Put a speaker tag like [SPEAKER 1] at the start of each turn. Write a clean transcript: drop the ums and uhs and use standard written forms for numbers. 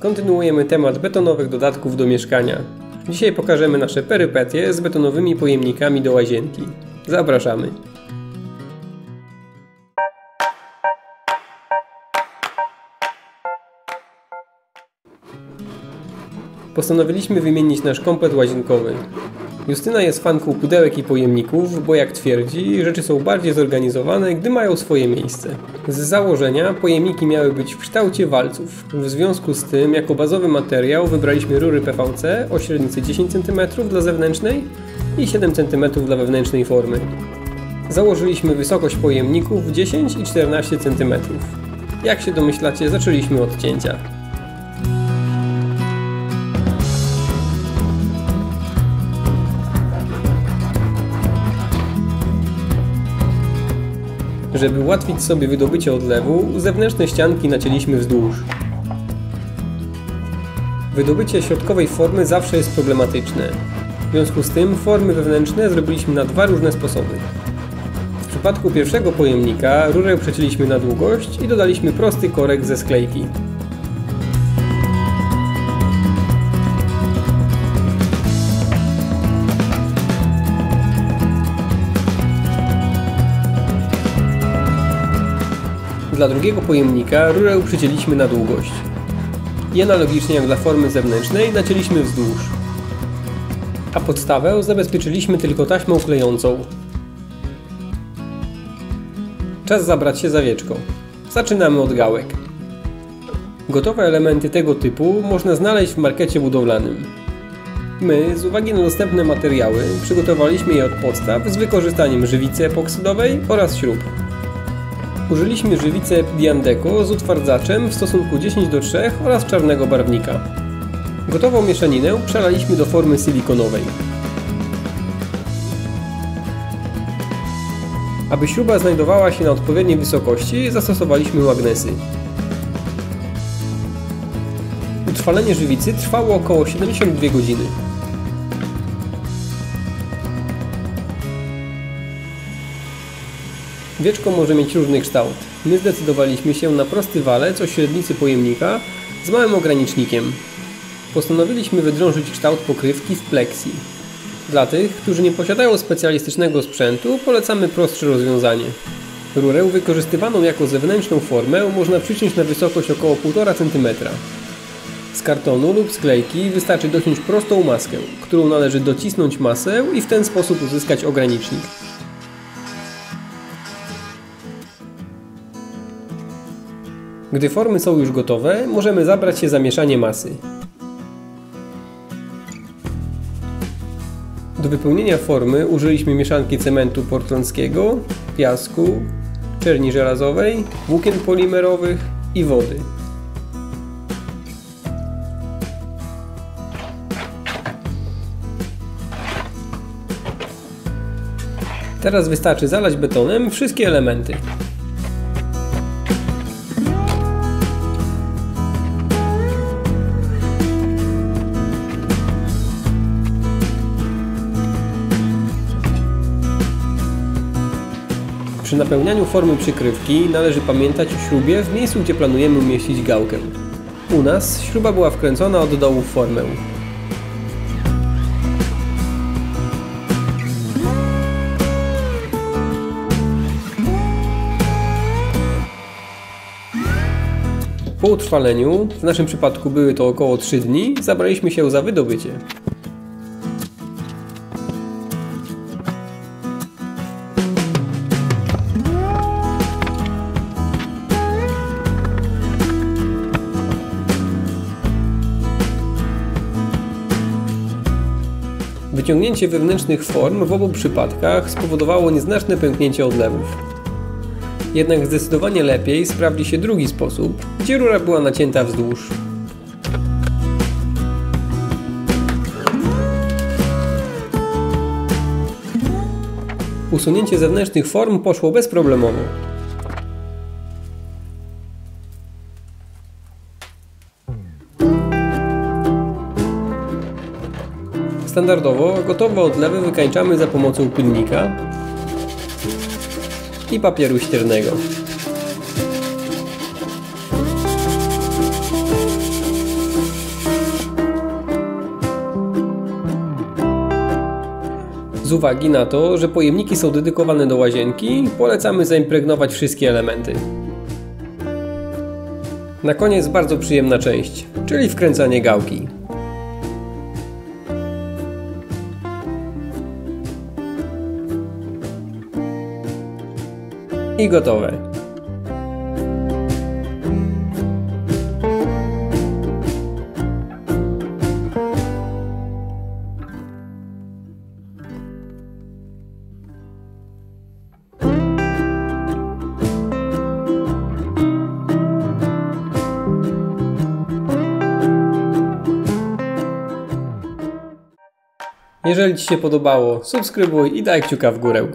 [SPEAKER 1] Kontynuujemy temat betonowych dodatków do mieszkania. Dzisiaj pokażemy nasze perypetie z betonowymi pojemnikami do łazienki. Zapraszamy! Postanowiliśmy wymienić nasz komplet łazienkowy. Justyna jest fanką pudełek i pojemników, bo jak twierdzi, rzeczy są bardziej zorganizowane, gdy mają swoje miejsce. Z założenia pojemniki miały być w kształcie walców. W związku z tym, jako bazowy materiał wybraliśmy rury PVC o średnicy 10 cm dla zewnętrznej i 7 cm dla wewnętrznej formy. Założyliśmy wysokość pojemników 10 i 14 cm. Jak się domyślacie, zaczęliśmy od cięcia. Żeby ułatwić sobie wydobycie odlewu, zewnętrzne ścianki nacięliśmy wzdłuż. Wydobycie środkowej formy zawsze jest problematyczne. W związku z tym formy wewnętrzne zrobiliśmy na dwa różne sposoby. W przypadku pierwszego pojemnika rurę przecięliśmy na długość i dodaliśmy prosty korek ze sklejki. Dla drugiego pojemnika rurę przycięliśmy na długość. I analogicznie jak dla formy zewnętrznej nacięliśmy wzdłuż. A podstawę zabezpieczyliśmy tylko taśmą klejącą. Czas zabrać się za wieczko. Zaczynamy od gałek. Gotowe elementy tego typu można znaleźć w markecie budowlanym. My, z uwagi na dostępne materiały, przygotowaliśmy je od podstaw z wykorzystaniem żywicy epoksydowej oraz śrub. Użyliśmy żywicy Diandeco z utwardzaczem w stosunku 10:3 oraz czarnego barwnika. Gotową mieszaninę przelaliśmy do formy silikonowej. Aby śruba znajdowała się na odpowiedniej wysokości, zastosowaliśmy magnesy. Utrwalenie żywicy trwało około 72 godziny. Wieczko może mieć różny kształt. My zdecydowaliśmy się na prosty walec o średnicy pojemnika z małym ogranicznikiem. Postanowiliśmy wydrążyć kształt pokrywki w pleksji. Dla tych, którzy nie posiadają specjalistycznego sprzętu, polecamy prostsze rozwiązanie. Rurę wykorzystywaną jako zewnętrzną formę można przyciąć na wysokość około 1,5 cm. Z kartonu lub sklejki wystarczy dociąć prostą maskę, którą należy docisnąć masę i w ten sposób uzyskać ogranicznik. Gdy formy są już gotowe, możemy zabrać się za mieszanie masy. Do wypełnienia formy użyliśmy mieszanki cementu portlandzkiego, piasku, czerni żelazowej, włókien polimerowych i wody. Teraz wystarczy zalać betonem wszystkie elementy. Przy napełnianiu formy przykrywki należy pamiętać o śrubie w miejscu, gdzie planujemy umieścić gałkę. U nas śruba była wkręcona od dołu w formę. Po utrwaleniu, w naszym przypadku były to około 3 dni, zabraliśmy się za wydobycie. Wyciągnięcie wewnętrznych form w obu przypadkach spowodowało nieznaczne pęknięcie odlewów. Jednak zdecydowanie lepiej sprawdzi się drugi sposób, gdzie rura była nacięta wzdłuż. Usunięcie zewnętrznych form poszło bezproblemowo. Standardowo gotowe odlewy wykańczamy za pomocą pilnika i papieru ściernego. uwagi na to, że pojemniki są dedykowane do łazienki, polecamy zaimpregnować wszystkie elementy. Na koniec bardzo przyjemna część, czyli wkręcanie gałki. I gotowe. Jeżeli Ci się podobało, subskrybuj i daj kciuka w górę.